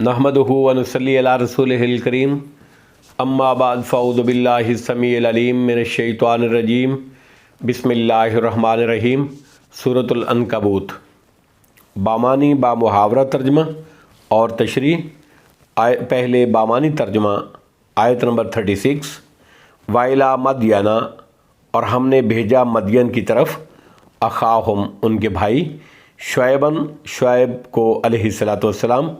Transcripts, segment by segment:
नहमदुहु व नुसल्ली अला रसूलिहिल करीम अम्मा बाद फ़अऊज़ु बिल्लाहि समीइल अलीम मिनश्शैतानिर रजीम बिस्मिल्लाहिर रहमानिर रहीम। सूरतुल अनकबूत। बामानी बा मुहावरा तर्जमा और तशरीह। पहले बामानी तर्जमा आयत नंबर 36। वाइला मदयना, और हमने भेजा मदयन की तरफ, अखाहुम उनके भाई, शुएबन शुएब को अलैहिस्सलातु वस्सलाम,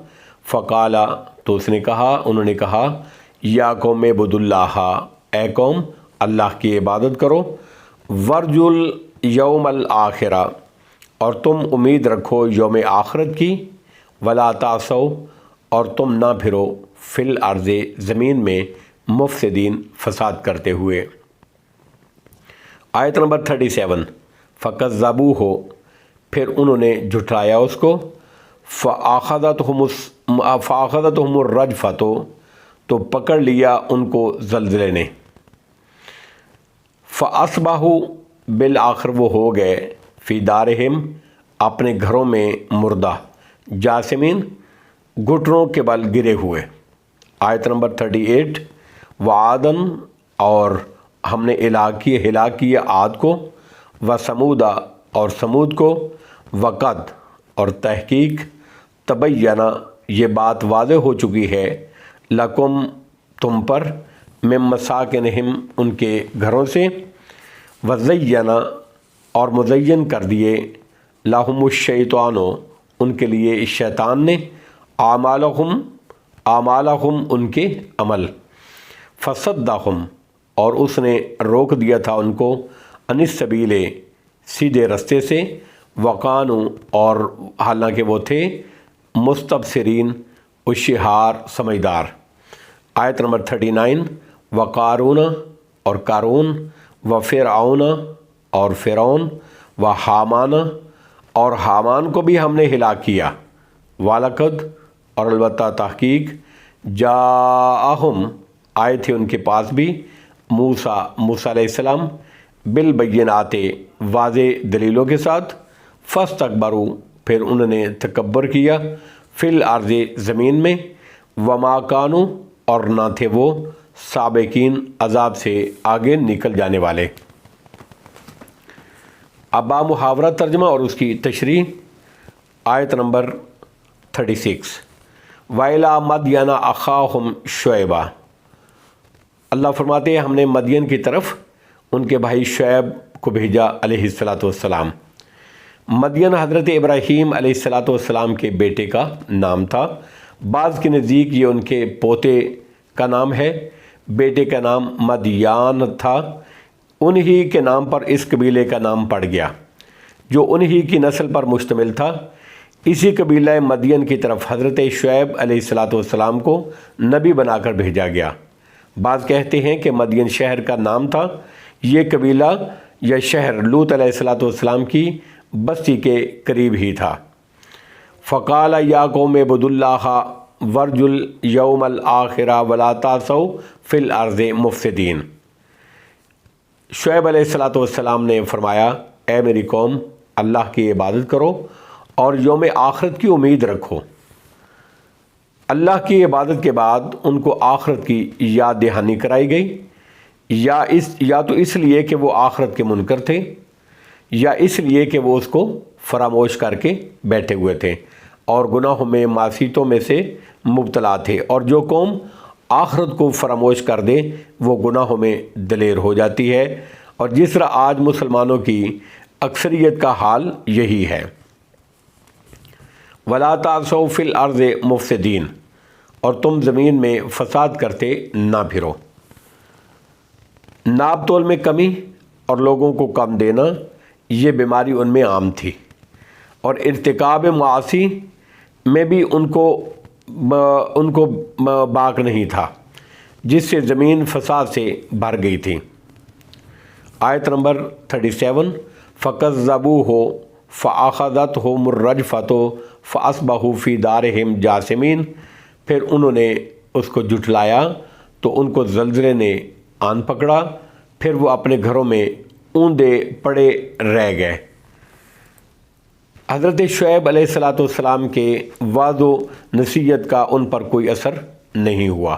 फ़काला तो उसने कहा, उन्होंने कहा, या कौम इबुदुल्लाह, ए कौम अल्लाह की इबादत करो, वर्जुल यौमल आखिरा, और तुम उम्मीद रखो यौम आखिरत की, वला तासौ, और तुम ना फिरो, फिल अर्ज़े ज़मीन में, मुफ़सिदीन फसाद करते हुए। आयत नंबर 37। फ़कज़्ज़बू हो, फिर उन्होंने झुठलाया उसको, फ़अख़ज़तहुमुर रजफ़तो, तो पकड़ लिया उनको ज़लज़ले ने, फ़अस्बहू बिल आखिर वो हो गए, फ़ी दारिहिम अपने घरों में मुर्दा, जासिमीन घुटनों के बल गिरे हुए। आयत नंबर 38। वादन, और हमने हिलाक किया आद को, व समूदा, और समूद को, वक़द, और तहकीक, तबय्यना ये बात वाज़ेह हो चुकी है, लकुम तुम पर, मिन मसाकिनहिम उनके घरों से, वज़य्यना और मुज़य्यन कर दिए, लहुमुश्शैतानो उनके लिए इस शैतान ने, आमालहुम उनके अमल, फसद्दहुम और उसने रोक दिया था उनको, अनिस सबीले सीधे रास्ते से, वकानु और हालांकि वो थे, मुस्तबसिरीन उशिहार समझदार। आयत नंबर 39। वकारून, और कारून, व फ़िरऔन, और फ़िरौन, व हामान, और हामान को भी हमने हिलाक किया, वालकद, और अलबत्ता तहकीक, जाअहुम आए थे उनके पास भी, मूसा अलैहिस्सलाम, बिल बय्यिनाते वाज़े दलीलों के साथ, फस्तकबरू फिर उन्होंने तकब्बर किया, फिल अर्ज़े ज़मीन में, वमा कानू और ना थे वो, साबिकीन अज़ाब से आगे निकल जाने वाले। अब मुहावरा तर्जमा और उसकी तशरीह। आयत नंबर 36। वाइला मदयना अखाहुम शुएबा, अल्लाह फरमाते हैं हमने मदयन की तरफ उनके भाई शुएब को भेजा अलैहिस्सलातु वस्सलाम। मदयन हज़रत इब्राहीम अलैहिस्सलातु वस्सलाम के बेटे का नाम था। बाज़ के नज़दीक ये उनके पोते का नाम है। बेटे का नाम मदयान था। उन्हीं के नाम पर इस कबीले का नाम पड़ गया, जो उन्हीं की नस्ल पर मुश्तमिल था। इसी कबीला मदयन की तरफ हज़रत शुएब अलैहिस्सलातु वस्सलाम को नबी बनाकर भेजा गया। बाज़ कहते हैं कि मदयन शहर का नाम था। ये कबीला या शहर लूत अलैहिस्सलातु वस्सलाम की बस्ती के करीब ही था। फ़क़ाल या कौम इबुदुल्लाह वर्जुल यौमल आखिरा वला तासौ फिल अर्ज़े मुफ़सिदीन। शुएब अलैहिस्सलातु वस्सलाम ने फरमाया, ए मेरी कौम अल्लाह की इबादत करो और यौम आखिरत की उम्मीद रखो। अल्लाह की इबादत के बाद उनको आखिरत की याद दहानी कराई गई, या तो इसलिए कि वो आखिरत के मुनकर थे, या इसलिए कि वो उसको फरामोश करके बैठे हुए थे और गुनाहों में मासीतों में से मुब्तला थे। और जो कौम आखिरत को फरामोश कर दे वो गुनाहों में दलेर हो जाती है। और जिस तरह आज मुसलमानों की अक्सरियत का हाल यही है। वला तासौ फिल अर्ज़े मुफ़सिदीन, और तुम ज़मीन में फसाद करते ना फिरो। नाप तोल में कमी और लोगों को कम देना, ये बीमारी उनमें आम थी। और इर्तिकाब मासी में भी उनको बाक नहीं था, जिससे ज़मीन फसाद से भर गई थी। आयत नंबर 37। फ़कज़्ज़बू हो फ़अख़ज़तहुमुर रजफ़तो फ़अस्बहू फ़ी दारिहिम जासिमीन, फिर उन्होंने उसको जुटलाया तो उनको ज़लज़ले ने आन पकड़ा, फिर वो अपने घरों में ऊंधे पड़े रह गए। حضرت شعیب علیہ السلام کے وعد و نصیحت کا ان پر کوئی اثر نہیں ہوا۔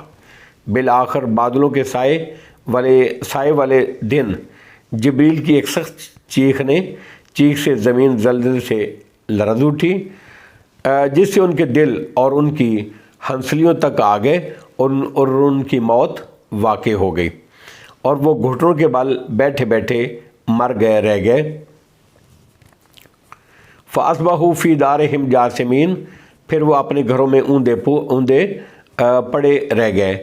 بالآخر بادلوں کے سائے والے دن جبریل کی ایک سخت چیخ سے زمین زلزلے سے لرز اٹھی، جس سے ان کے دل اور ان کی ہنسلیوں تک آ گئے اور ان کی موت واقع ہو گئی، اور وہ گھٹنوں کے بل بیٹھے بیٹھے رہ گئے۔ فَأَصْبَحُوا فِي دَارِهِمْ جَاثِمِينَ، پھر وہ اپنے گھروں میں اوندے پڑے رہ گئے۔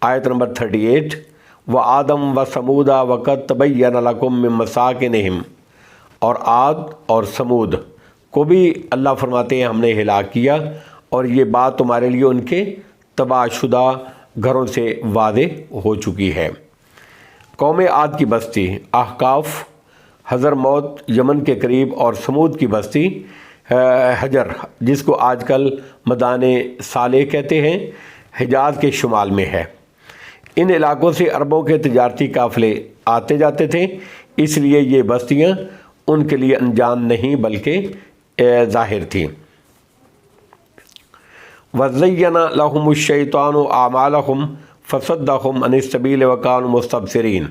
آیت نمبر 38، وَآدَمَ وَثَمُودَ وَقَدْ تَبَيَّنَ لَكُم مِّن مَّسَاكِنِهِمْ، اور عاد اور سمود کو بھی اللہ فرماتے ہیں ہم نے ہلاک کیا، اور یہ بات تمہارے لیے ان کے تباہ شدہ گھروں سے واضح ہو چکی ہے۔ قوم عاد کی بستی احقاف حضر موت یمن کے قریب، اور سمود کی بستی حجر جس کو آج کل مدان صالح کہتے ہیں، حجاز کے شمال میں ہے۔ ان علاقوں سے عربوں کے تجارتی قافلے آتے جاتے تھے، اس لیے یہ بستیاں ان کے لیے انجان نہیں بلکہ ظاہر تھیں۔ وَزَيَّنَ لَهُمُ الشَّيْطَانُ أَعْمَالَهُمْ فَصَدَّهُمْ عَنِ السَّبِيلِ وَكَانُوا مُسْتَبْصِرِينَ،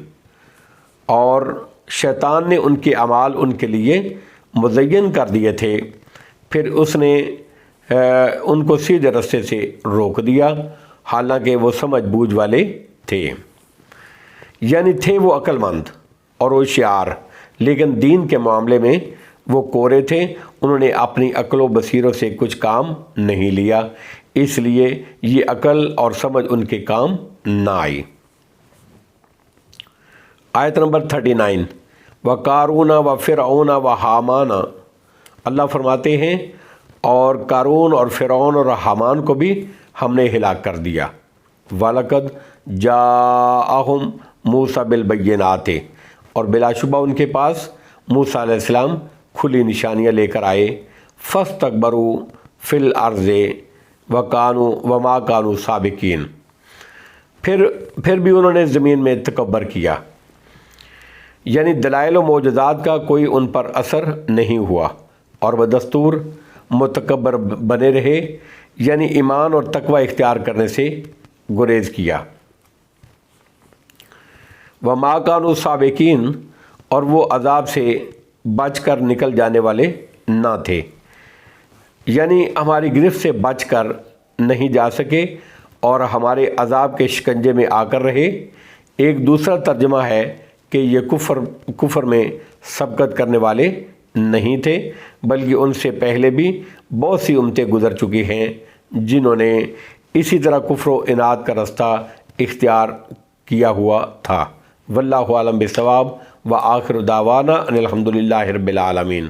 اور شیطان نے ان کے اعمال ان کے لیے مزین کر دیے تھے، پھر اس نے ان کو سیدھے راستے سے روک دیا، حالانکہ وہ سمجھ بوجھ والے تھے، یعنی تھے وہ عقل مند اور ہوشیار، لیکن دین کے معاملے میں وہ کورے تھے، انہوں نے اپنی عقل و بصیروں سے کچھ کام نہیں لیا، اس لیے یہ عقل اور سمجھ ان کے کام نہ آئی۔ آیت نمبر 39، وَقَارُونَ وَفِرْعَوْنَ وَحَامَانَ، اللہ فرماتے ہیں اور قارون اور فرعون اور حامان کو بھی ہم نے ہلاک کر دیا۔ وَلَقَدْ جَاءَهُمْ مُوسَىٰ بِالْبَيِّنَاتِ، اور بلا شبہ ان کے پاس موسیٰ علیہ السلام کھلی نشانیاں لے کر آئے۔ فَاسْتَكْبَرُوا فِي الْأَرْضِ وَمَا كَانُوا سَابِقِينَ، پھر بھی انہوں نے زمین میں تکبر کیا، یعنی دلائل و معجزات کا کوئی ان پر اثر نہیں ہوا، اور بدستور متکبر بنے رہے، یعنی ایمان اور تقوی اختیار کرنے سے گریز کیا۔ وَمَا كَانُوا سَابِقِينَ، اور وہ عذاب سے بچ کر نکل جانے والے نہ تھے، یعنی ہماری گرفت سے بچ کر نہیں جا سکے اور ہمارے عذاب کے شکنجے میں آ کر رہے۔ ایک دوسرا ترجمہ ہے کہ یہ کفر میں سبقت کرنے والے نہیں تھے، بلکہ ان سے پہلے بھی بہت سی امتیں گزر چکی ہیں جنہوں نے اسی طرح کفر و عناد کا راستہ اختیار کیا ہوا تھا۔ واللہ اعلم بالصواب، وآخر دعوانا ان الحمد للہ رب العالمین۔